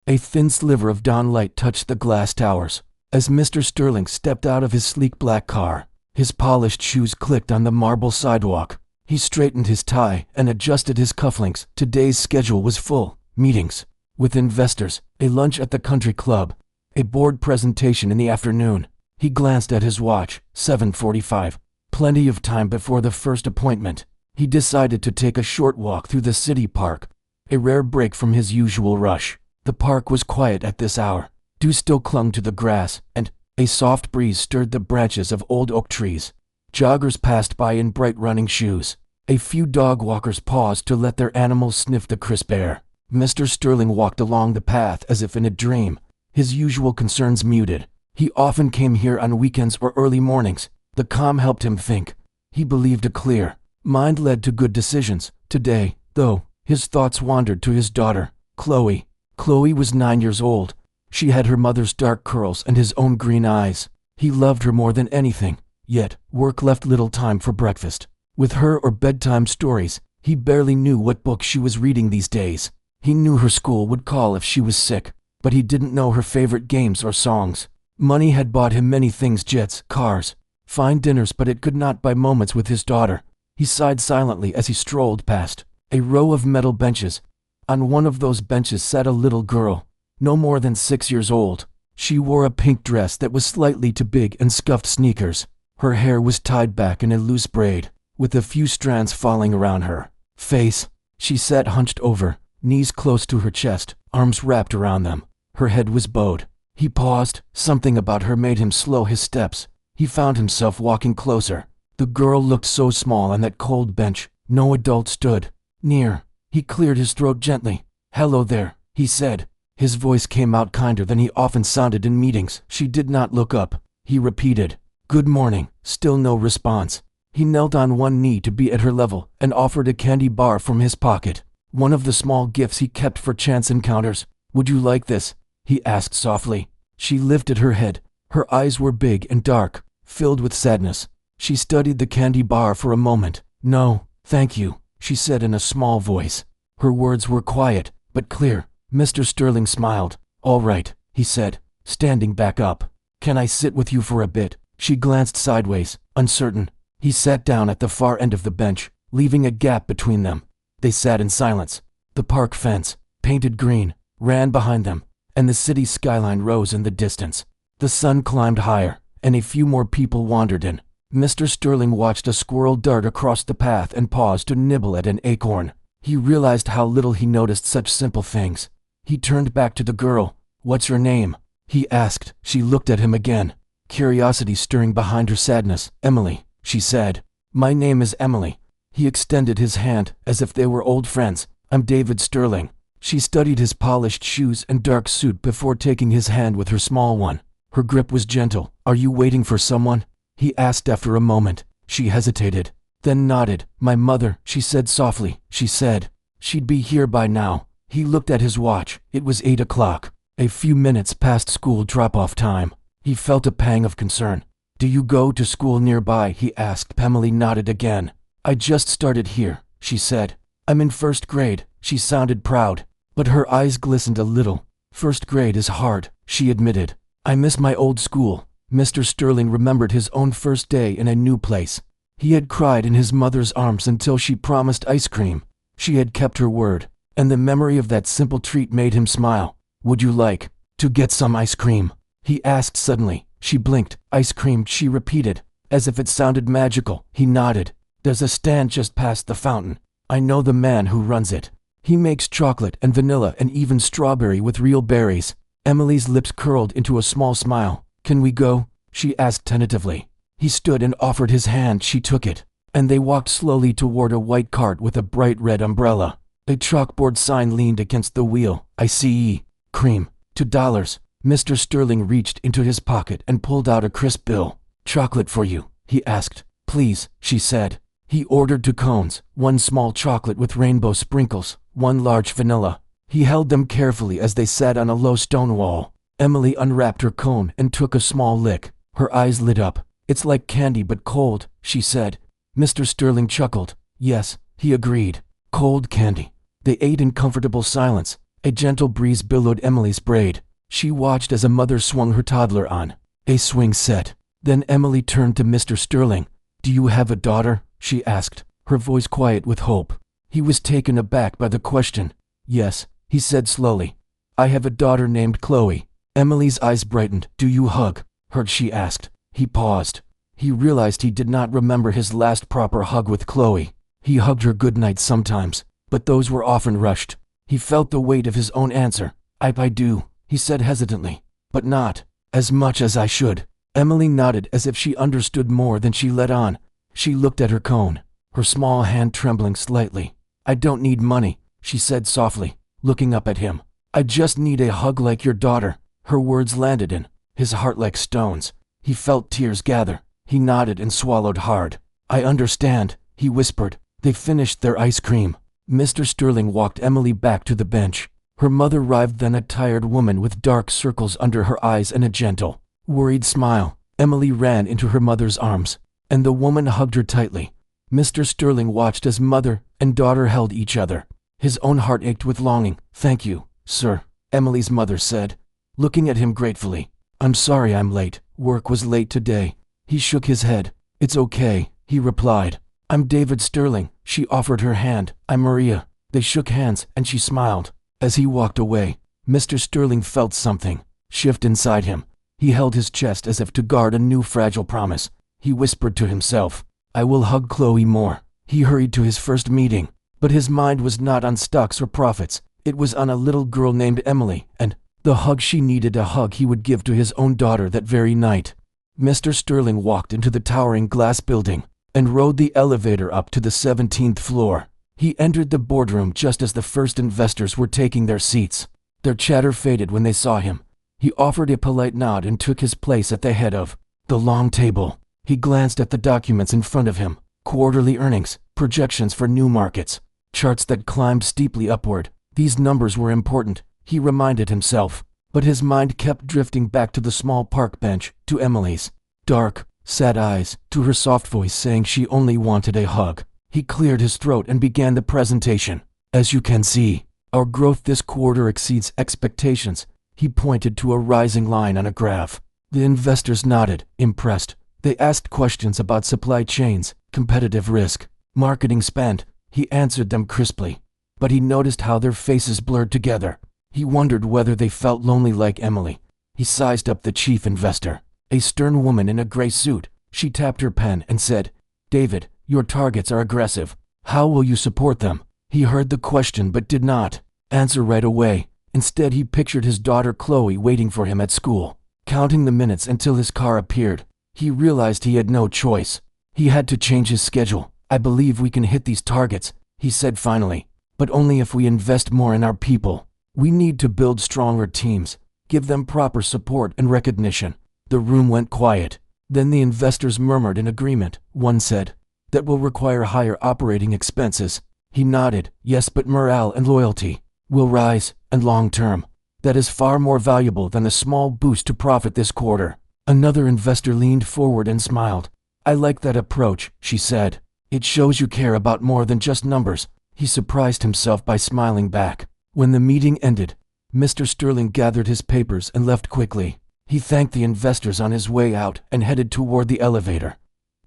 A thin sliver of dawn light touched the glass towers. As Mr. Sterling stepped out of his sleek black car, his polished shoes clicked on the marble sidewalk. He straightened his tie and adjusted his cufflinks. Today's schedule was full. Meetings with investors, a lunch at the country club, a board presentation in the afternoon. He glanced at his watch, 7:45. Plenty of time before the first appointment. He decided to take a short walk through the city park, a rare break from his usual rush. The park was quiet at this hour. Dew still clung to the grass, and a soft breeze stirred the branches of old oak trees. Joggers passed by in bright running shoes. A few dog walkers paused to let their animals sniff the crisp air. Mr. Sterling walked along the path as if in a dream, his usual concerns muted. He often came here on weekends or early mornings. The calm helped him think. He believed a clear mind led to good decisions. Today, though, his thoughts wandered to his daughter, Chloe. Chloe was 9 years old. She had her mother's dark curls and his own green eyes. He loved her more than anything, yet work left little time for breakfast. With her or bedtime stories, he barely knew what book she was reading these days. He knew her school would call if she was sick, but he didn't know her favorite games or songs. Money had bought him many things: jets, cars, fine dinners, but it could not buy moments with his daughter. He sighed silently as he strolled past a row of metal benches. On one of those benches sat a little girl, no more than 6 years old. She wore a pink dress that was slightly too big and scuffed sneakers. Her hair was tied back in a loose braid, with a few strands falling around her face. She sat hunched over, knees close to her chest, arms wrapped around them. Her head was bowed. He paused. Something about her made him slow his steps. He found himself walking closer. The girl looked so small on that cold bench. No adult stood near. He cleared his throat gently. "Hello there," he said. His voice came out kinder than he often sounded in meetings. She did not look up. He repeated, "Good morning." Still no response. He knelt on one knee to be at her level and offered a candy bar from his pocket, one of the small gifts he kept for chance encounters. "Would you like this?" he asked softly. She lifted her head. Her eyes were big and dark, filled with sadness. She studied the candy bar for a moment. "No, thank you," she said in a small voice. Her words were quiet, but clear. Mr. Sterling smiled. "All right," he said, standing back up. "Can I sit with you for a bit?" She glanced sideways, uncertain. He sat down at the far end of the bench, leaving a gap between them. They sat in silence. The park fence, painted green, ran behind them, and the city skyline rose in the distance. The sun climbed higher, and a few more people wandered in. Mr. Sterling watched a squirrel dart across the path and paused to nibble at an acorn. He realized how little he noticed such simple things. He turned back to the girl. "What's your name?" he asked. She looked at him again, curiosity stirring behind her sadness. "Emily," she said. "My name is Emily." He extended his hand as if they were old friends. "I'm David Sterling." She studied his polished shoes and dark suit before taking his hand with her small one. Her grip was gentle. "Are you waiting for someone?" he asked after a moment. She hesitated, then nodded. "My mother," she said softly. She said she'd be here by now. He looked at his watch. It was 8 o'clock, a few minutes past school drop-off time. He felt a pang of concern. "Do you go to school nearby?" he asked. Emily nodded again. "I just started here," she said. "I'm in first grade." She sounded proud, but her eyes glistened a little. "First grade is hard," she admitted. "I miss my old school." Mr. Sterling remembered his own first day in a new place. He had cried in his mother's arms until she promised ice cream. She had kept her word, and the memory of that simple treat made him smile. "Would you like to get some ice cream?" he asked suddenly. She blinked. "Ice cream," she repeated, as if it sounded magical. He nodded. "There's a stand just past the fountain. I know the man who runs it. He makes chocolate and vanilla and even strawberry with real berries." Emily's lips curled into a small smile. "Can we go?" she asked tentatively. He stood and offered his hand. She took it, and they walked slowly toward a white cart with a bright red umbrella. A chalkboard sign leaned against the wheel. "ICE cream, $2. Mr. Sterling reached into his pocket and pulled out a crisp bill. "Chocolate for you?" he asked. "Please," she said. He ordered 2 cones, one small chocolate with rainbow sprinkles, one large vanilla. He held them carefully as they sat on a low stone wall. Emily unwrapped her cone and took a small lick. Her eyes lit up. "It's like candy but cold," she said. Mr. Sterling chuckled. "Yes," he agreed. "Cold candy." They ate in comfortable silence. A gentle breeze billowed Emily's braid. She watched as a mother swung her toddler on a swing set. Then Emily turned to Mr. Sterling. "Do you have a daughter?" she asked, her voice quiet with hope. He was taken aback by the question. "Yes," he said slowly. "I have a daughter named Chloe." Emily's eyes brightened. "Do you hug her?" she asked. He paused. He realized he did not remember his last proper hug with Chloe. He hugged her goodnight sometimes, but those were often rushed. He felt the weight of his own answer. I do," he said hesitantly, "but not as much as I should." Emily nodded as if she understood more than she let on. She looked at her cone, her small hand trembling slightly. "I don't need money," she said softly, looking up at him. "I just need a hug like your daughter." Her words landed in his heart like stones. He felt tears gather. He nodded and swallowed hard. "I understand," he whispered. They finished their ice cream. Mr. Sterling walked Emily back to the bench. Her mother arrived, then a tired woman with dark circles under her eyes and a gentle, worried smile. Emily ran into her mother's arms, and the woman hugged her tightly. Mr. Sterling watched as mother and daughter held each other. His own heart ached with longing. "Thank you, sir," Emily's mother said, looking at him gratefully. "I'm sorry I'm late. Work was late today." He shook his head. "It's okay," he replied. "I'm David Sterling." She offered her hand. "I'm Maria." They shook hands, and she smiled. As he walked away, Mr. Sterling felt something shift inside him. He held his chest as if to guard a new fragile promise. He whispered to himself, "I will hug Chloe more." He hurried to his first meeting, but his mind was not on stocks or profits. It was on a little girl named Emily, and the hug she needed, a hug he would give to his own daughter that very night. Mr. Sterling walked into the towering glass building and rode the elevator up to the 17th floor. He entered the boardroom just as the first investors were taking their seats. Their chatter faded when they saw him. He offered a polite nod and took his place at the head of the long table. He glanced at the documents in front of him. Quarterly earnings, projections for new markets, charts that climbed steeply upward. These numbers were important, he reminded himself, but his mind kept drifting back to the small park bench, to Emily's dark, sad eyes, to her soft voice saying she only wanted a hug. He cleared his throat and began the presentation. "As you can see, our growth this quarter exceeds expectations." He pointed to a rising line on a graph. The investors nodded, impressed. They asked questions about supply chains, competitive risk, marketing spend. He answered them crisply, but he noticed how their faces blurred together. He wondered whether they felt lonely like Emily. He sized up the chief investor, a stern woman in a gray suit. She tapped her pen and said, "David, your targets are aggressive. How will you support them?" He heard the question but did not answer right away. Instead, he pictured his daughter Chloe waiting for him at school, counting the minutes until his car appeared. He realized he had no choice. He had to change his schedule. "I believe we can hit these targets," he said finally, "but only if we invest more in our people. We need to build stronger teams, give them proper support and recognition." The room went quiet. Then the investors murmured in agreement. One said, "That will require higher operating expenses." He nodded. "Yes, but morale and loyalty will rise, and long term, that is far more valuable than a small boost to profit this quarter." Another investor leaned forward and smiled. "I like that approach," she said. "It shows you care about more than just numbers." He surprised himself by smiling back. When the meeting ended, Mr. Sterling gathered his papers and left quickly. He thanked the investors on his way out and headed toward the elevator.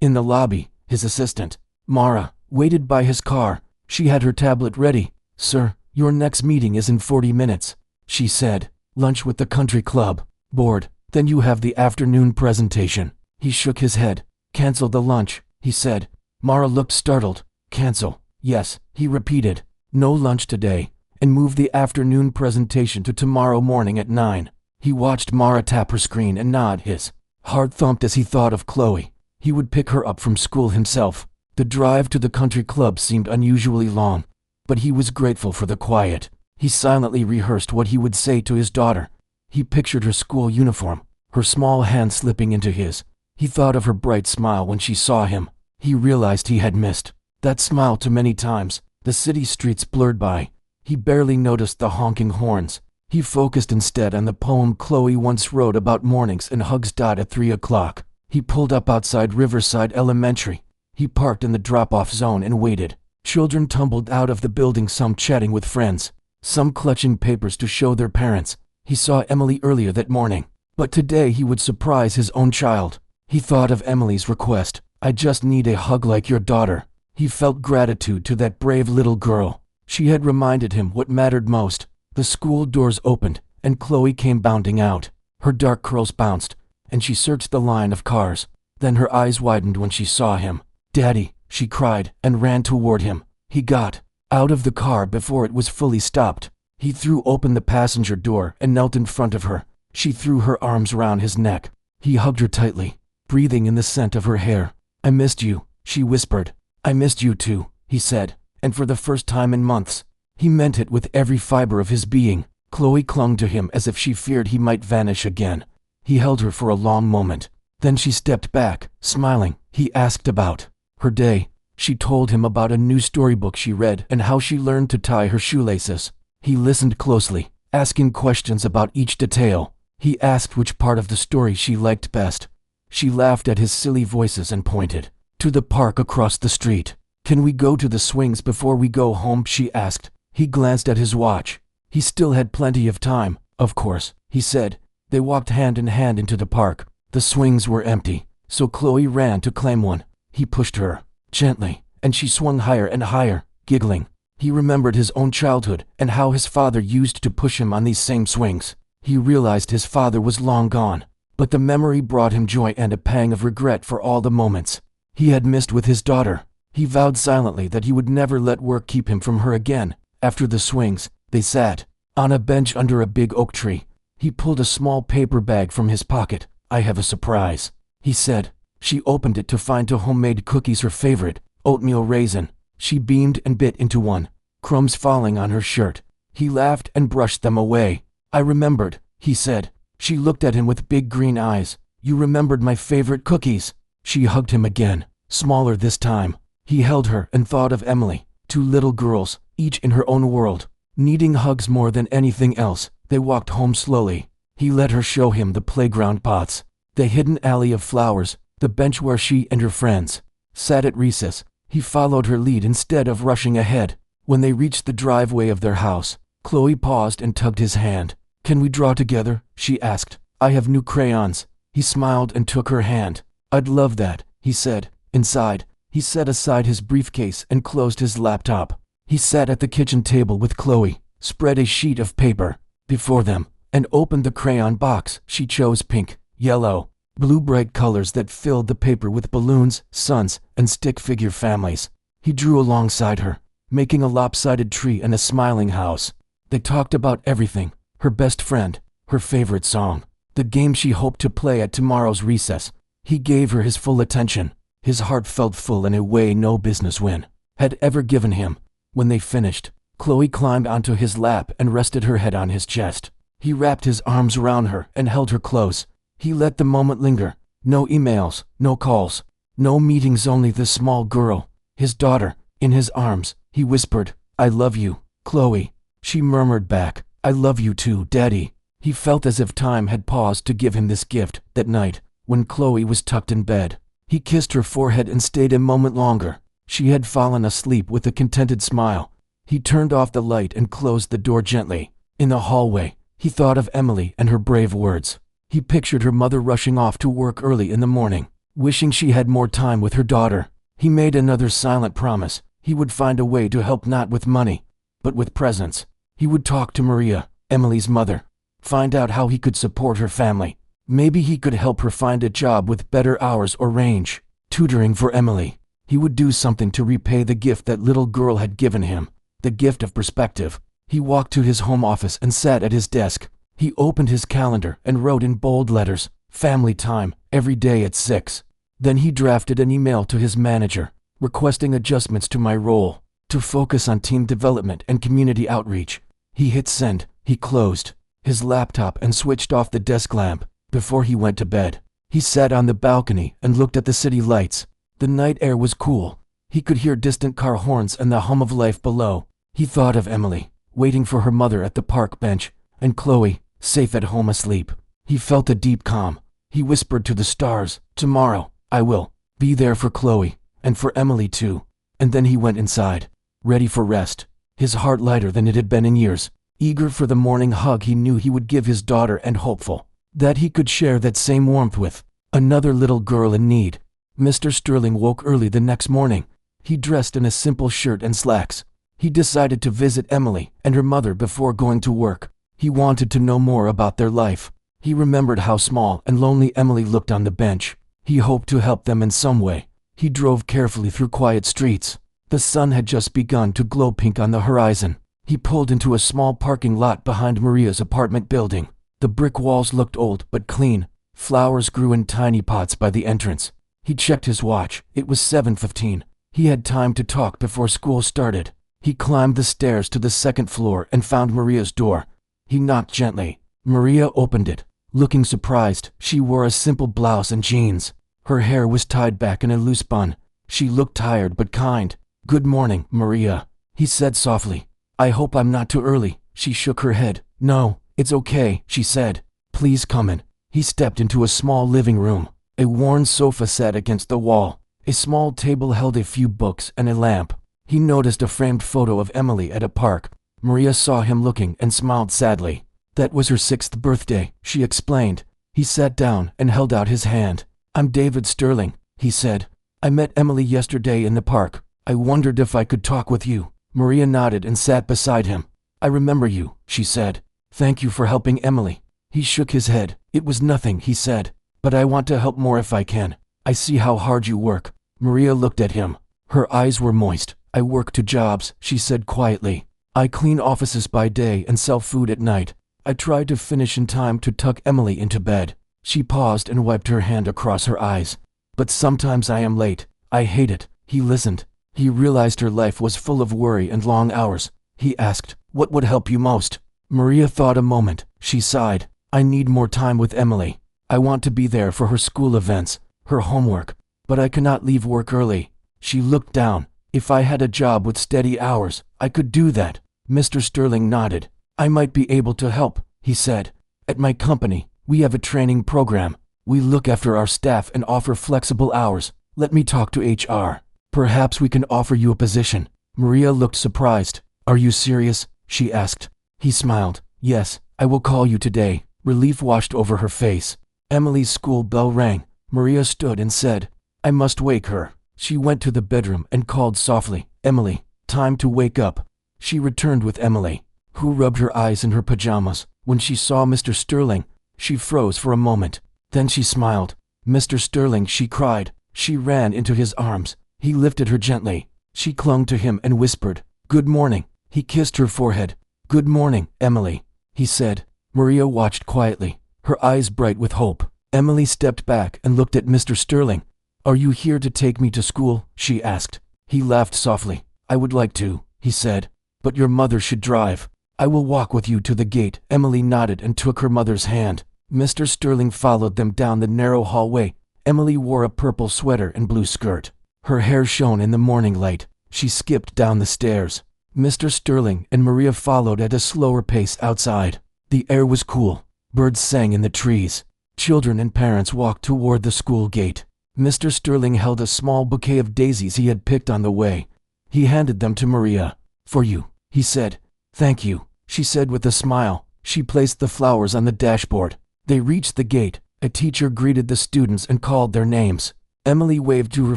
In the lobby, his assistant, Mara, waited by his car. She had her tablet ready. "Sir, your next meeting is in 40 minutes, she said. "Lunch with the country club board. Then you have the afternoon presentation." He shook his head. "Cancel the lunch," he said. Mara looked startled. "Cancel?" "Yes," he repeated. "No lunch today, and move the afternoon presentation to tomorrow morning at 9. He watched Mara tap her screen and nod. His heart thumped as he thought of Chloe. He would pick her up from school himself. The drive to the country club seemed unusually long, but he was grateful for the quiet. He silently rehearsed what he would say to his daughter. He pictured her school uniform, her small hand slipping into his. He thought of her bright smile when she saw him. He realized he had missed that smile too many times. The city streets blurred by. He barely noticed the honking horns. He focused instead on the poem Chloe once wrote about mornings and hugs. At 3 o'clock, he pulled up outside Riverside Elementary. He parked in the drop-off zone and waited. Children tumbled out of the building, some chatting with friends, some clutching papers to show their parents. He saw Emily earlier that morning, but today he would surprise his own child. He thought of Emily's request, "I just need a hug like your daughter." He felt gratitude to that brave little girl. She had reminded him what mattered most. The school doors opened, and Chloe came bounding out. Her dark curls bounced, and she searched the line of cars. Then her eyes widened when she saw him. "Daddy," she cried, and ran toward him. He got out of the car before it was fully stopped. He threw open the passenger door and knelt in front of her. She threw her arms around his neck. He hugged her tightly, breathing in the scent of her hair. "I missed you," she whispered. "I missed you too," he said, and for the first time in months. He meant it with every fiber of his being. Chloe clung to him as if she feared he might vanish again. He held her for a long moment. Then she stepped back, smiling. He asked about her day. She told him about a new storybook she read and how she learned to tie her shoelaces. He listened closely, asking questions about each detail. He asked which part of the story she liked best. She laughed at his silly voices and pointed to the park across the street. "Can we go to the swings before we go home?" she asked. He glanced at his watch. He still had plenty of time. "Of course," he said. They walked hand in hand into the park. The swings were empty, so Chloe ran to claim one. He pushed her gently, and she swung higher and higher, giggling. He remembered his own childhood and how his father used to push him on these same swings. He realized his father was long gone, but the memory brought him joy and a pang of regret for all the moments he had missed with his daughter. He vowed silently that he would never let work keep him from her again. After the swings, they sat on a bench under a big oak tree. He pulled a small paper bag from his pocket. "I have a surprise," he said. She opened it to find 2 homemade cookies, her favorite, oatmeal raisin. She beamed and bit into one, crumbs falling on her shirt. He laughed and brushed them away. "I remembered," he said. She looked at him with big green eyes. "You remembered my favorite cookies." She hugged him again, smaller this time. He held her and thought of Emily, 2 little girls, each in her own world, needing hugs more than anything else. They walked home slowly. He let her show him the playground pots, the hidden alley of flowers, the bench where she and her friends sat at recess. He followed her lead instead of rushing ahead. When they reached the driveway of their house, Chloe paused and tugged his hand. "Can we draw together?" she asked. "I have new crayons." He smiled and took her hand. "I'd love that," he said. Inside, he set aside his briefcase and closed his laptop. He sat at the kitchen table with Chloe, spread a sheet of paper before them, and opened the crayon box. She chose pink, yellow, blue, bright colors that filled the paper with balloons, suns, and stick figure families. He drew alongside her, making a lopsided tree and a smiling house. They talked about everything: her best friend, her favorite song, the game she hoped to play at tomorrow's recess. He gave her his full attention. His heart felt full in a way no business win had ever given him. When they finished, Chloe climbed onto his lap and rested her head on his chest. He wrapped his arms around her and held her close. He let the moment linger. No emails, no calls, no meetings, only the small girl, his daughter, in his arms. He whispered, "I love you, Chloe." She murmured back, "I love you too, Daddy." He felt as if time had paused to give him this gift. That night, when Chloe was tucked in bed, he kissed her forehead and stayed a moment longer. She had fallen asleep with a contented smile. He turned off the light and closed the door gently. In the hallway, he thought of Emily and her brave words. He pictured her mother rushing off to work early in the morning, wishing she had more time with her daughter. He made another silent promise. He would find a way to help, not with money, but with presence. He would talk to Maria, Emily's mother, find out how he could support her family. Maybe he could help her find a job with better hours or range. Tutoring for Emily. He would do something to repay the gift that little girl had given him, the gift of perspective. He walked to his home office and sat at his desk. He opened his calendar and wrote in bold letters, "Family time, every day at 6. Then he drafted an email to his manager, requesting adjustments to my role, to focus on team development and community outreach. He hit send. He closed his laptop and switched off the desk lamp. Before he went to bed, he sat on the balcony and looked at the city lights. The night air was cool. He could hear distant car horns and the hum of life below. He thought of Emily, waiting for her mother at the park bench, and Chloe, safe at home asleep. He felt a deep calm. He whispered to the stars, "Tomorrow, I will be there for Chloe, and for Emily too." And then he went inside, ready for rest. his heart lighter than it had been in years, eager for the morning hug he knew he would give his daughter and hopeful that he could share that same warmth with another little girl in need. Mr. Sterling woke early the next morning. He dressed in a simple shirt and slacks. He decided to visit Emily and her mother before going to work. He wanted to know more about their life. He remembered how small and lonely Emily looked on the bench. He hoped to help them in some way. He drove carefully through quiet streets. The sun had just begun to glow pink on the horizon. He pulled into a small parking lot behind Maria's apartment building. The brick walls looked old but clean. Flowers grew in tiny pots by the entrance. He checked his watch. It was 7:15. He had time to talk before school started. He climbed the stairs to the second floor and found Maria's door. He knocked gently. Maria opened it. Looking surprised, she wore a simple blouse and jeans. Her hair was tied back in a loose bun. She looked tired but kind. "Good morning, Maria," he said softly. "I hope I'm not too early." She shook her head. "No, it's okay," she said. "Please come in." He stepped into a small living room. A worn sofa sat against the wall. A small table held a few books and a lamp. He noticed a framed photo of Emily at a park. Maria saw him looking and smiled sadly. "That was her 6th birthday," she explained. He sat down and held out his hand. "I'm David Sterling," he said. "I met Emily yesterday in the park. I wondered if I could talk with you." Maria nodded and sat beside him. "I remember you," she said. "Thank you for helping Emily." He shook his head. "It was nothing," he said. "But I want to help more if I can. I see how hard you work." Maria looked at him. Her eyes were moist. "I work 2 jobs," she said quietly. "I clean offices by day and sell food at night. I try to finish in time to tuck Emily into bed." She paused and wiped her hand across her eyes. "But sometimes I am late. I hate it." He listened. He realized her life was full of worry and long hours. He asked, "What would help you most?" Maria thought a moment. She sighed. "I need more time with Emily. I want to be there for her school events, her homework, but I cannot leave work early." She looked down. "If I had a job with steady hours, I could do that." Mr. Sterling nodded. "I might be able to help," he said. "At my company, we have a training program. We look after our staff and offer flexible hours. Let me talk to HR. Perhaps we can offer you a position." Maria looked surprised. "Are you serious?" she asked. He smiled. "Yes, I will call you today." Relief washed over her face. Emily's school bell rang. Maria stood and said, "I must wake her." She went to the bedroom and called softly, "Emily, time to wake up." She returned with Emily, who rubbed her eyes in her pajamas. When she saw Mr. Sterling, she froze for a moment. Then she smiled. "Mr. Sterling," she cried. She ran into his arms. He lifted her gently. She clung to him and whispered, "Good morning." He kissed her forehead. "Good morning, Emily," he said. Maria watched quietly, her eyes bright with hope. Emily stepped back and looked at Mr. Sterling. "Are you here to take me to school?" she asked. He laughed softly. "I would like to," he said, "but your mother should drive." "I will walk with you to the gate." Emily nodded and took her mother's hand. Mr. Sterling followed them down the narrow hallway. Emily wore a purple sweater and blue skirt. Her hair shone in the morning light. She skipped down the stairs. Mr. Sterling and Maria followed at a slower pace outside. The air was cool. Birds sang in the trees. Children and parents walked toward the school gate. Mr. Sterling held a small bouquet of daisies he had picked on the way. He handed them to Maria. "For you," he said. "Thank you," she said with a smile. She placed the flowers on the dashboard. They reached the gate. A teacher greeted the students and called their names. Emily waved to her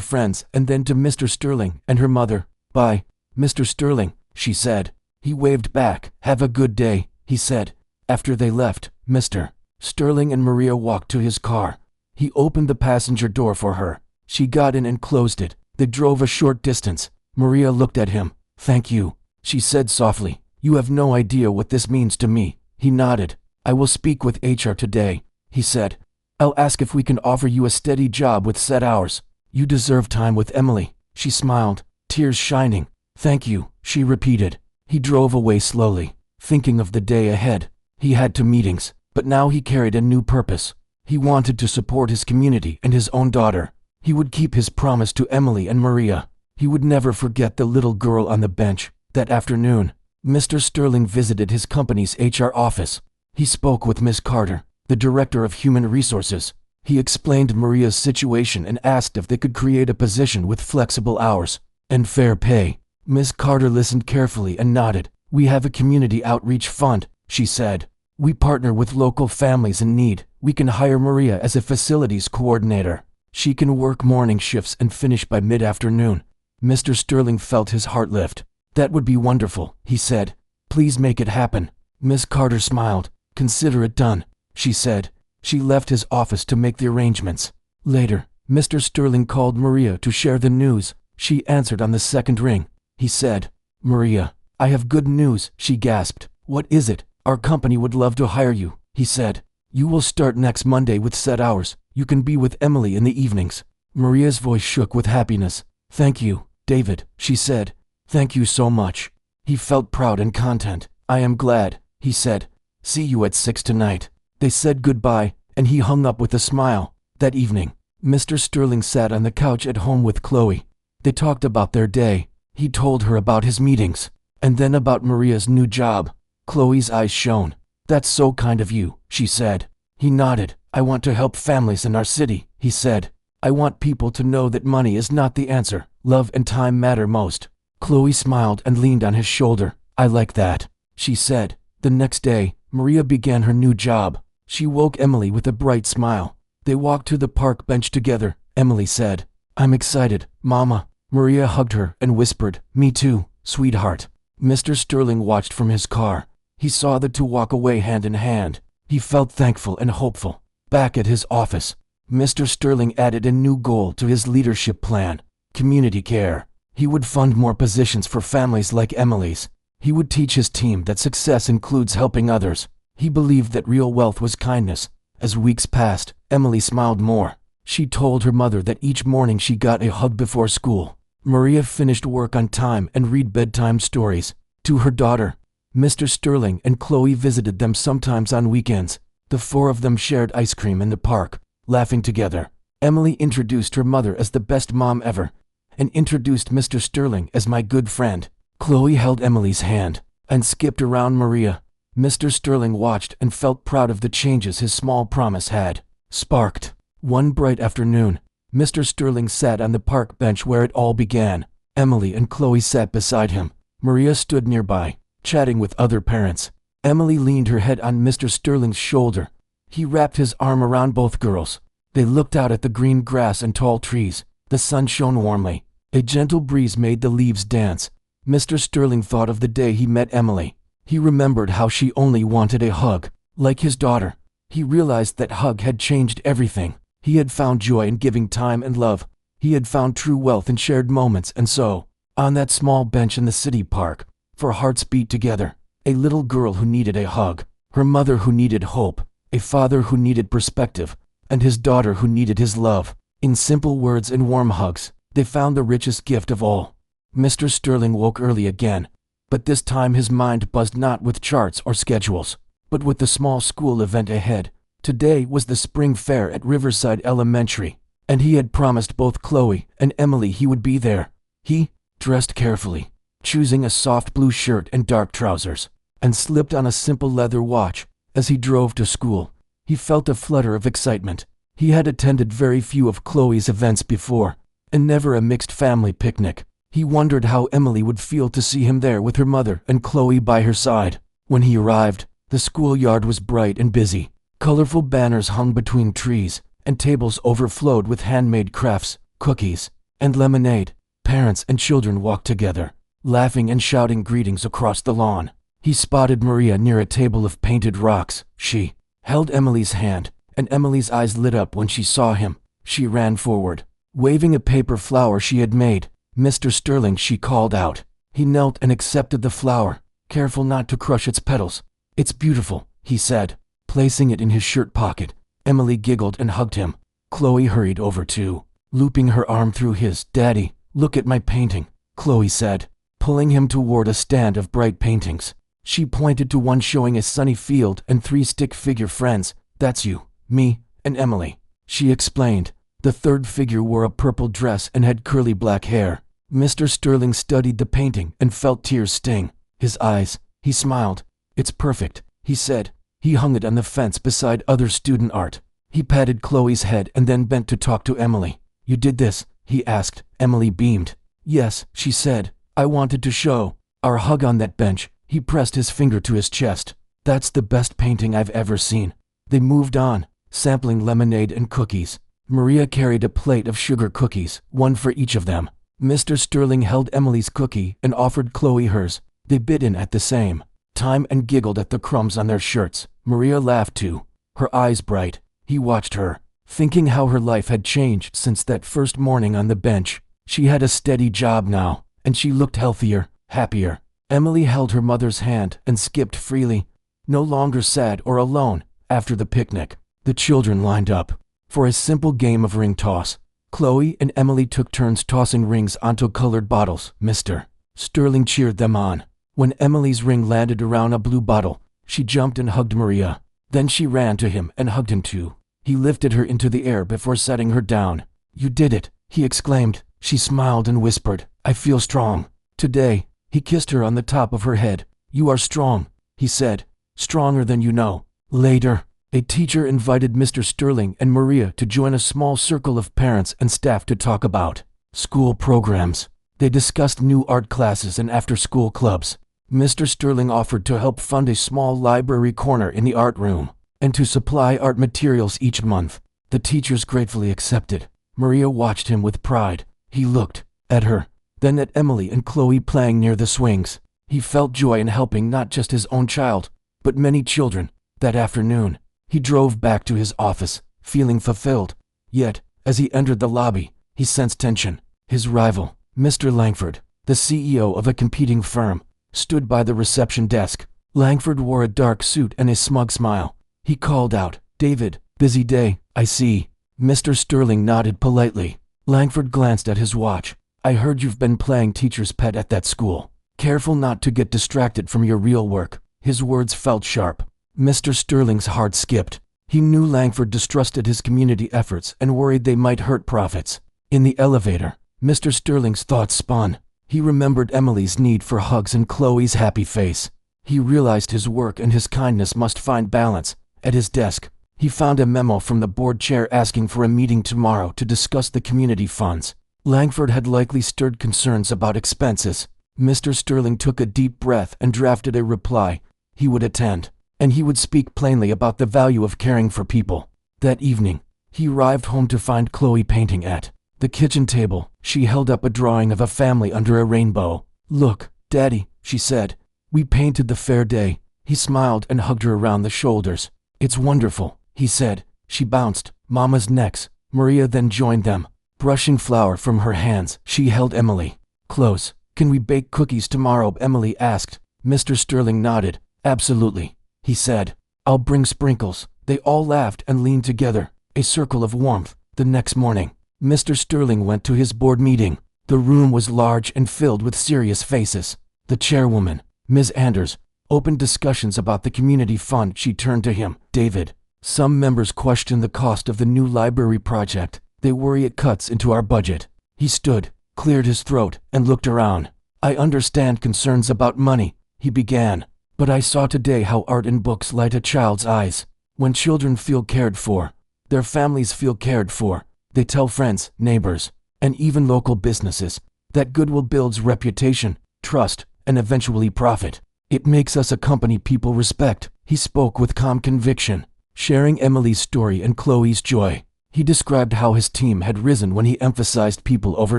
friends and then to Mr. Sterling and her mother. "Bye, Mr. Sterling," she said. He waved back. "Have a good day," he said. After they left, Mr. Sterling and Maria walked to his car. He opened the passenger door for her. She got in and closed it. They drove a short distance. Maria looked at him. "Thank you," she said softly. "You have no idea what this means to me." He nodded. "I will speak with HR today," he said. "I'll ask if we can offer you a steady job with set hours. You deserve time with Emily." She smiled, tears shining. "Thank you," she repeated. He drove away slowly, thinking of the day ahead. He had 2 meetings, but now he carried a new purpose. He wanted to support his community and his own daughter. He would keep his promise to Emily and Maria. He would never forget the little girl on the bench. That afternoon, Mr. Sterling visited his company's HR office. He spoke with Miss Carter, the Director of Human Resources. He explained Maria's situation and asked if they could create a position with flexible hours and fair pay. Miss Carter listened carefully and nodded. "We have a community outreach fund," she said. "We partner with local families in need. We can hire Maria as a facilities coordinator. She can work morning shifts and finish by mid-afternoon." Mr. Sterling felt his heart lift. "That would be wonderful," he said. "Please make it happen." Miss Carter smiled. "Consider it done," she said. She left his office to make the arrangements. Later, Mr. Sterling called Maria to share the news. She answered on the second ring. He said, "Maria, I have good news," she gasped. "What is it?" "Our company would love to hire you," he said. "You will start next Monday with set hours. You can be with Emily in the evenings." Maria's voice shook with happiness. "Thank you, David," she said. "Thank you so much." He felt proud and content. "I am glad," he said. "See you at 6 tonight." They said goodbye, and he hung up with a smile. That evening, Mr. Sterling sat on the couch at home with Chloe. They talked about their day. He told her about his meetings, and then about Maria's new job. Chloe's eyes shone. "That's so kind of you," she said. He nodded. "I want to help families in our city," he said. "I want people to know that money is not the answer. Love and time matter most." Chloe smiled and leaned on his shoulder. "I like that," she said. The next day, Maria began her new job. She woke Emily with a bright smile. They walked to the park bench together. Emily said, "I'm excited, Mama." Maria hugged her and whispered, "Me too, sweetheart." Mr. Sterling watched from his car. He saw the two walk away hand in hand. He felt thankful and hopeful. Back at his office, Mr. Sterling added a new goal to his leadership plan: community care. He would fund more positions for families like Emily's. He would teach his team that success includes helping others. He believed that real wealth was kindness. As weeks passed, Emily smiled more. She told her mother that each morning she got a hug before school. Maria finished work on time and read bedtime stories to her daughter. Mr. Sterling and Chloe visited them sometimes on weekends. The four of them shared ice cream in the park, laughing together. Emily introduced her mother as the best mom ever, and introduced Mr. Sterling as my good friend. Chloe held Emily's hand and skipped around Maria. Mr. Sterling watched and felt proud of the changes his small promise had sparked. One bright afternoon, Mr. Sterling sat on the park bench where it all began. Emily and Chloe sat beside him. Maria stood nearby, chatting with other parents. Emily leaned her head on Mr. Sterling's shoulder. He wrapped his arm around both girls. They looked out at the green grass and tall trees. The sun shone warmly. A gentle breeze made the leaves dance. Mr. Sterling thought of the day he met Emily. He remembered how she only wanted a hug, like his daughter. He realized that hug had changed everything. He had found joy in giving time and love. He had found true wealth in shared moments, and so, on that small bench in the city park, four hearts beat together. A little girl who needed a hug, her mother who needed hope, a father who needed perspective, and his daughter who needed his love. In simple words and warm hugs, they found the richest gift of all. Mr. Sterling woke early again. But this time his mind buzzed not with charts or schedules, but with the small school event ahead. Today was the spring fair at Riverside Elementary, and he had promised both Chloe and Emily he would be there. He dressed carefully, choosing a soft blue shirt and dark trousers, and slipped on a simple leather watch. As he drove to school, he felt a flutter of excitement. He had attended very few of Chloe's events before, and never a mixed family picnic. He wondered how Emily would feel to see him there with her mother and Chloe by her side. When he arrived, the schoolyard was bright and busy. Colorful banners hung between trees, and tables overflowed with handmade crafts, cookies, and lemonade. Parents and children walked together, laughing and shouting greetings across the lawn. He spotted Maria near a table of painted rocks. She held Emily's hand, and Emily's eyes lit up when she saw him. She ran forward, waving a paper flower she had made. "Mr. Sterling," she called out. He knelt and accepted the flower, careful not to crush its petals. "It's beautiful," he said, placing it in his shirt pocket. Emily giggled and hugged him. Chloe hurried over too, looping her arm through his. "Daddy, look at my painting," Chloe said, pulling him toward a stand of bright paintings. She pointed to one showing a sunny field and three stick figure friends. "That's you, me, and Emily," she explained. The third figure wore a purple dress and had curly black hair. Mr. Sterling studied the painting and felt tears sting his eyes. He smiled. "It's perfect," he said. He hung it on the fence beside other student art. He patted Chloe's head and then bent to talk to Emily. "You did this?" he asked. Emily beamed. "Yes," she said. I wanted to show our hug on that bench. He pressed his finger to his chest. That's the best painting I've ever seen. They moved on, sampling lemonade and cookies. Maria carried a plate of sugar cookies, one for each of them. Mr. Sterling held Emily's cookie and offered Chloe hers. They bit in at the same time and giggled at the crumbs on their shirts. Maria laughed too, her eyes bright. He watched her, thinking how her life had changed since that first morning on the bench. She had a steady job now, and she looked healthier, happier. Emily held her mother's hand and skipped freely, no longer sad or alone. After the picnic, the children lined up for a simple game of ring toss. Chloe and Emily took turns tossing rings onto colored bottles. Mr. Sterling cheered them on. When Emily's ring landed around a blue bottle, she jumped and hugged Maria. Then she ran to him and hugged him too. He lifted her into the air before setting her down. "You did it," he exclaimed. She smiled and whispered, "I feel strong today." He kissed her on the top of her head. "You are strong," he said, "stronger than you know." Later, a teacher invited Mr. Sterling and Maria to join a small circle of parents and staff to talk about school programs. They discussed new art classes and after-school clubs. Mr. Sterling offered to help fund a small library corner in the art room and to supply art materials each month. The teachers gratefully accepted. Maria watched him with pride. He looked at her, then at Emily and Chloe playing near the swings. He felt joy in helping not just his own child, but many children. That afternoon, he drove back to his office, feeling fulfilled. Yet, as he entered the lobby, he sensed tension. His rival, Mr. Langford, the CEO of a competing firm, stood by the reception desk. Langford wore a dark suit and a smug smile. He called out, "David, busy day, I see." Mr. Sterling nodded politely. Langford glanced at his watch. "I heard you've been playing teacher's pet at that school. Careful not to get distracted from your real work." His words felt sharp. Mr. Sterling's heart skipped. He knew Langford distrusted his community efforts and worried they might hurt profits. In the elevator, Mr. Sterling's thoughts spun. He remembered Emily's need for hugs and Chloe's happy face. He realized his work and his kindness must find balance. At his desk, he found a memo from the board chair asking for a meeting tomorrow to discuss the community funds. Langford had likely stirred concerns about expenses. Mr. Sterling took a deep breath and drafted a reply. He would attend, and he would speak plainly about the value of caring for people. That evening, he arrived home to find Chloe painting at the kitchen table. She held up a drawing of a family under a rainbow. "Look, Daddy," she said. "We painted the fair day." He smiled and hugged her around the shoulders. "It's wonderful," he said. She bounced Mama's necks. Maria then joined them. Brushing flour from her hands, she held Emily close. "Can we bake cookies tomorrow?" Emily asked. Mr. Sterling nodded. "Absolutely," he said. "I'll bring sprinkles." They all laughed and leaned together, a circle of warmth. The next morning, Mr. Sterling went to his board meeting. The room was large and filled with serious faces. The chairwoman, Ms. Anders, opened discussions about the community fund. She turned to him. "David, some members question the cost of the new library project. They worry it cuts into our budget." He stood, cleared his throat, and looked around. "I understand concerns about money," he began, "but I saw today how art and books light a child's eyes. When children feel cared for, their families feel cared for. They tell friends, neighbors, and even local businesses that goodwill builds reputation, trust, and eventually profit. It makes us a company people respect." He spoke with calm conviction, sharing Emily's story and Chloe's joy. He described how his team had risen when he emphasized people over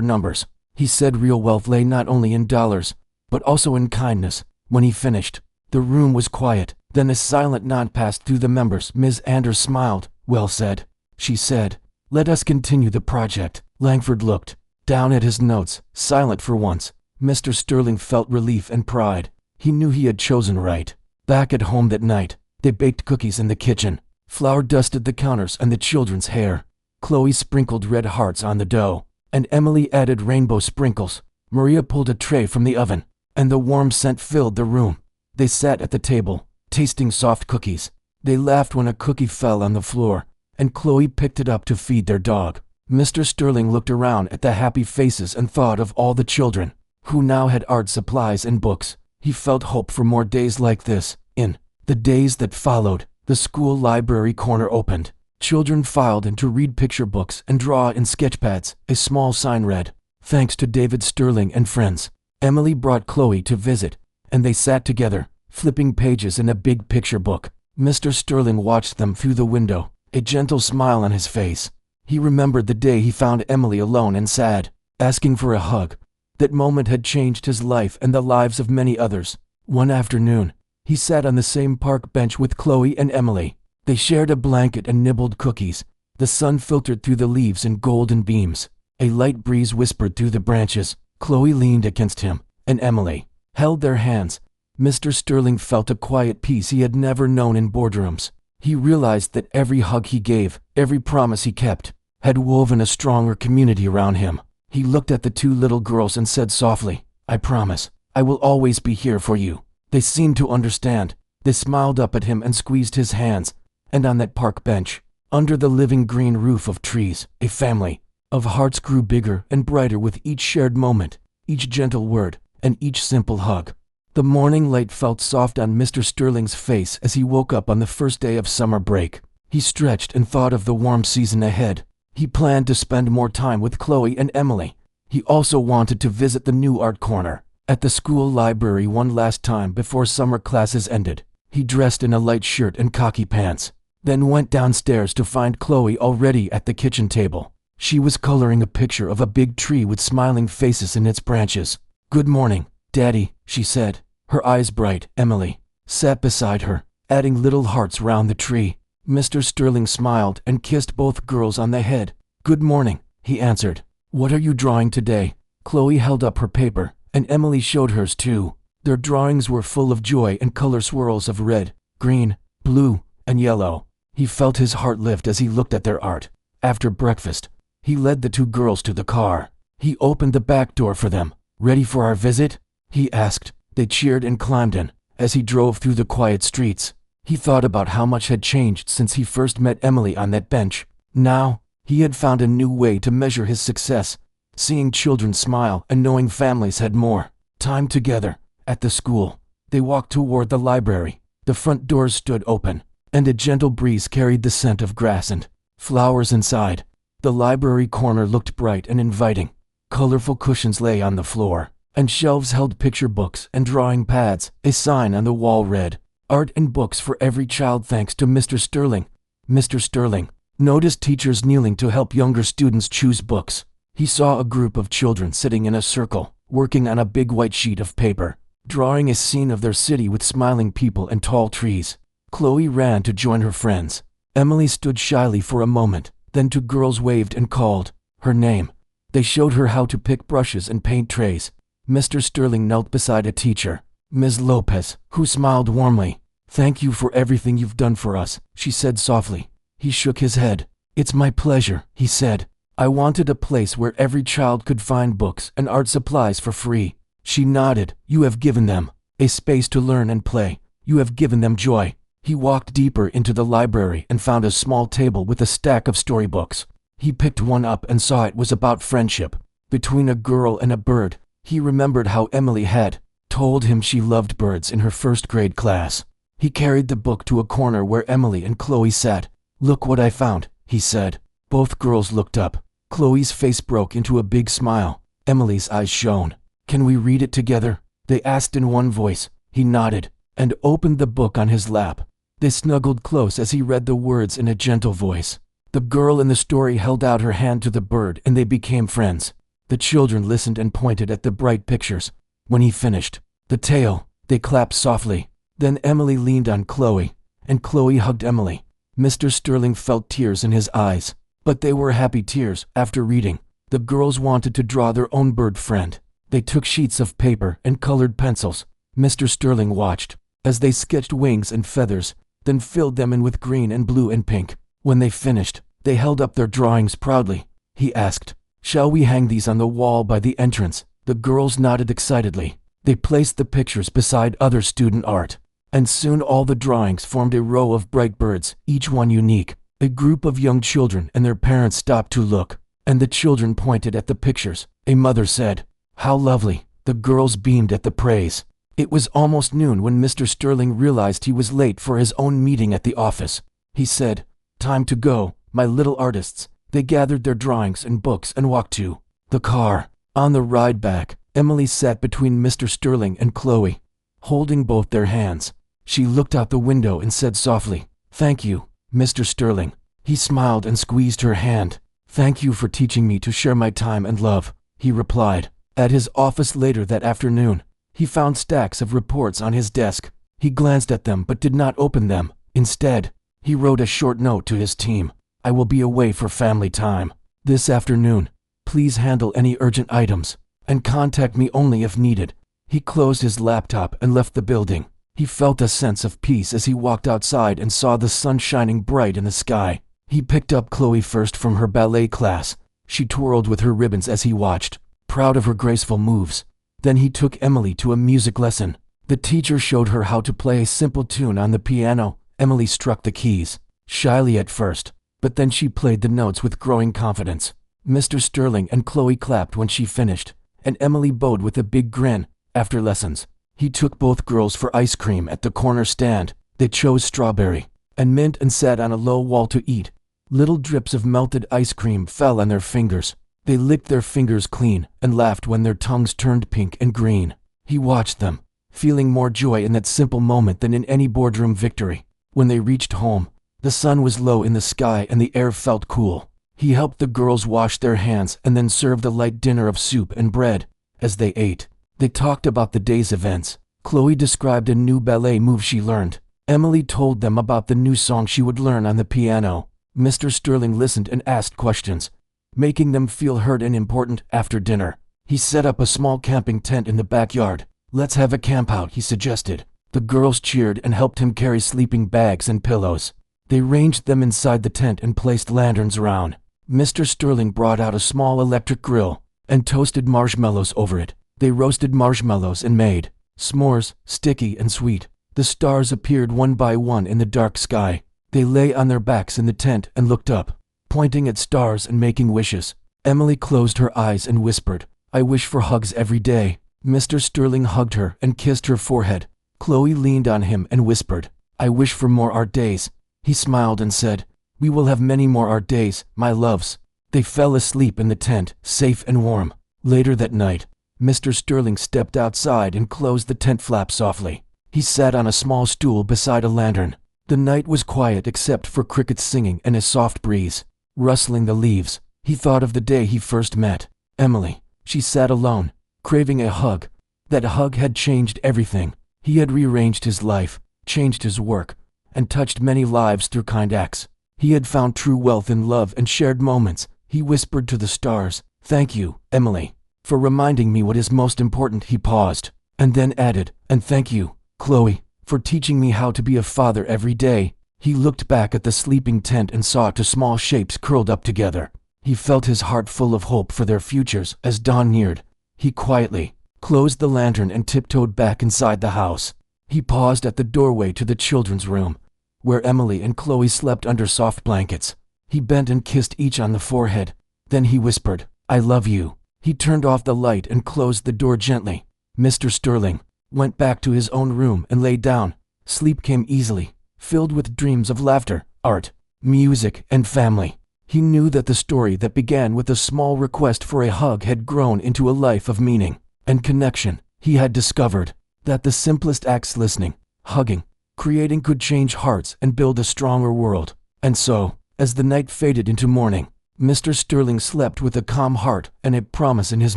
numbers. He said real wealth lay not only in dollars, but also in kindness. When he finished, the room was quiet. Then a silent nod passed through the members. Ms. Anders smiled. "Well said," she said. "Let us continue the project." Langford looked down at his notes, silent for once. Mr. Sterling felt relief and pride. He knew he had chosen right. Back at home that night, they baked cookies in the kitchen. Flour dusted the counters and the children's hair. Chloe sprinkled red hearts on the dough, and Emily added rainbow sprinkles. Maria pulled a tray from the oven, and the warm scent filled the room. They sat at the table, tasting soft cookies. They laughed when a cookie fell on the floor, and Chloe picked it up to feed their dog. Mr. Sterling looked around at the happy faces and thought of all the children who now had art supplies and books. He felt hope for more days like this. In the days that followed, the school library corner opened. Children filed in to read picture books and draw in sketchpads. A small sign read, "Thanks to David Sterling and friends." Emily brought Chloe to visit, and they sat together, flipping pages in a big picture book. Mr. Sterling watched them through the window, a gentle smile on his face. He remembered the day he found Emily alone and sad, asking for a hug. That moment had changed his life and the lives of many others. One afternoon, he sat on the same park bench with Chloe and Emily. They shared a blanket and nibbled cookies. The sun filtered through the leaves in golden beams. A light breeze whispered through the branches. Chloe leaned against him, and Emily held their hands. Mr. Sterling felt a quiet peace he had never known in boardrooms. He realized that every hug he gave, every promise he kept, had woven a stronger community around him. He looked at the two little girls and said softly, "I promise, I will always be here for you." They seemed to understand. They smiled up at him and squeezed his hands. And on that park bench, under the living green roof of trees, a family of hearts grew bigger and brighter with each shared moment, each gentle word, and each simple hug. The morning light felt soft on Mr. Sterling's face as he woke up on the first day of summer break. He stretched and thought of the warm season ahead. He planned to spend more time with Chloe and Emily. He also wanted to visit the new art corner at the school library one last time before summer classes ended. He dressed in a light shirt and khaki pants, then went downstairs to find Chloe already at the kitchen table. She was coloring a picture of a big tree with smiling faces in its branches. "Good morning, Daddy," she said, her eyes bright. Emily sat beside her, adding little hearts round the tree. Mr. Sterling smiled and kissed both girls on the head. "Good morning," he answered. "What are you drawing today?" Chloe held up her paper, and Emily showed hers too. Their drawings were full of joy and color swirls of red, green, blue, and yellow. He felt his heart lift as he looked at their art. After breakfast, he led the two girls to the car. He opened the back door for them. "Ready for our visit?" he asked. They cheered and climbed in. As he drove through the quiet streets, he thought about how much had changed since he first met Emily on that bench. Now, he had found a new way to measure his success, seeing children smile and knowing families had more time together. At the school, they walked toward the library. The front doors stood open, and a gentle breeze carried the scent of grass and flowers inside. The library corner looked bright and inviting. Colorful cushions lay on the floor, and shelves held picture books and drawing pads. A sign on the wall read, "Art and books for every child thanks to Mr. Sterling." Mr. Sterling noticed teachers kneeling to help younger students choose books. He saw a group of children sitting in a circle, working on a big white sheet of paper, drawing a scene of their city with smiling people and tall trees. Chloe ran to join her friends. Emily stood shyly for a moment, then two girls waved and called her name. They showed her how to pick brushes and paint trays. Mr. Sterling knelt beside a teacher, Ms. Lopez, who smiled warmly. "Thank you for everything you've done for us," she said softly. He shook his head. "It's my pleasure," he said. "I wanted a place where every child could find books and art supplies for free." She nodded. "You have given them a space to learn and play. You have given them joy." He walked deeper into the library and found a small table with a stack of storybooks. He picked one up and saw it was about friendship between a girl and a bird. He remembered how Emily had told him she loved birds in her first grade class. He carried the book to a corner where Emily and Chloe sat. "Look what I found," he said. Both girls looked up. Chloe's face broke into a big smile. Emily's eyes shone. "Can we read it together?" they asked in one voice. He nodded and opened the book on his lap. They snuggled close as he read the words in a gentle voice. The girl in the story held out her hand to the bird and they became friends. The children listened and pointed at the bright pictures. When he finished the tale, they clapped softly. Then Emily leaned on Chloe, and Chloe hugged Emily. Mr. Sterling felt tears in his eyes, but they were happy tears. After reading, the girls wanted to draw their own bird friend. They took sheets of paper and colored pencils. Mr. Sterling watched as they sketched wings and feathers, then filled them in with green and blue and pink. When they finished, they held up their drawings proudly. He asked, "Shall we hang these on the wall by the entrance?" The girls nodded excitedly. They placed the pictures beside other student art, and soon all the drawings formed a row of bright birds, each one unique. A group of young children and their parents stopped to look, and the children pointed at the pictures. A mother said, "How lovely." The girls beamed at the praise. It was almost noon when Mr. Sterling realized he was late for his own meeting at the office. He said, "Time to go, my little artists." They gathered their drawings and books and walked to the car. On the ride back, Emily sat between Mr. Sterling and Chloe, holding both their hands. She looked out the window and said softly, "Thank you, Mr. Sterling." He smiled and squeezed her hand. "Thank you for teaching me to share my time and love," he replied. At his office later that afternoon, he found stacks of reports on his desk. He glanced at them but did not open them. Instead, he wrote a short note to his team. "I will be away for family time this afternoon. Please handle any urgent items and contact me only if needed." He closed his laptop and left the building. He felt a sense of peace as he walked outside and saw the sun shining bright in the sky. He picked up Chloe first from her ballet class. She twirled with her ribbons as he watched, proud of her graceful moves. Then he took Emily to a music lesson. The teacher showed her how to play a simple tune on the piano. Emily struck the keys, shyly at first, but then she played the notes with growing confidence. Mr. Sterling and Chloe clapped when she finished, and Emily bowed with a big grin. After lessons, he took both girls for ice cream at the corner stand. They chose strawberry and mint and sat on a low wall to eat. Little drips of melted ice cream fell on their fingers. They licked their fingers clean and laughed when their tongues turned pink and green. He watched them, feeling more joy in that simple moment than in any boardroom victory. When they reached home, the sun was low in the sky and the air felt cool. He helped the girls wash their hands and then served a light dinner of soup and bread. As they ate, they talked about the day's events. Chloe described a new ballet move she learned. Emily told them about the new song she would learn on the piano. Mr. Sterling listened and asked questions, making them feel heard and important. After dinner, he set up a small camping tent in the backyard. "Let's have a campout," he suggested. The girls cheered and helped him carry sleeping bags and pillows. They ranged them inside the tent and placed lanterns around. Mr. Sterling brought out a small electric grill and toasted marshmallows over it. They roasted marshmallows and made s'mores, sticky and sweet. The stars appeared one by one in the dark sky. They lay on their backs in the tent and looked up, pointing at stars and making wishes. Emily closed her eyes and whispered, "I wish for hugs every day." Mr. Sterling hugged her and kissed her forehead. Chloe leaned on him and whispered, "I wish for more art days." He smiled and said, "We will have many more art days, my loves." They fell asleep in the tent, safe and warm. Later that night, Mr. Sterling stepped outside and closed the tent flap softly. He sat on a small stool beside a lantern. The night was quiet except for crickets singing and a soft breeze rustling the leaves. He thought of the day he first met Emily. She sat alone, craving a hug. That hug had changed everything. He had rearranged his life, changed his work, and touched many lives through kind acts. He had found true wealth in love and shared moments. He whispered to the stars, "Thank you, Emily, for reminding me what is most important." He paused, and then added, "And thank you, Chloe, for teaching me how to be a father every day." He looked back at the sleeping tent and saw two small shapes curled up together. He felt his heart full of hope for their futures. As dawn neared, he quietly closed the lantern and tiptoed back inside the house. He paused at the doorway to the children's room, where Emily and Chloe slept under soft blankets. He bent and kissed each on the forehead. Then he whispered, "I love you." He turned off the light and closed the door gently. Mr. Sterling went back to his own room and lay down. Sleep came easily, filled with dreams of laughter, art, music, and family. He knew that the story that began with a small request for a hug had grown into a life of meaning and connection. He had discovered that the simplest acts, listening, hugging, creating, could change hearts and build a stronger world. And so, as the night faded into morning, Mr. Sterling slept with a calm heart and a promise in his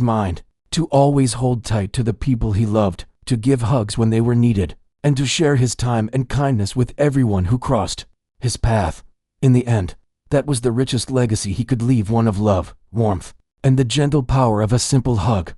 mind to always hold tight to the people he loved, to give hugs when they were needed, and to share his time and kindness with everyone who crossed his path. In the end, that was the richest legacy he could leave, one of love, warmth, and the gentle power of a simple hug.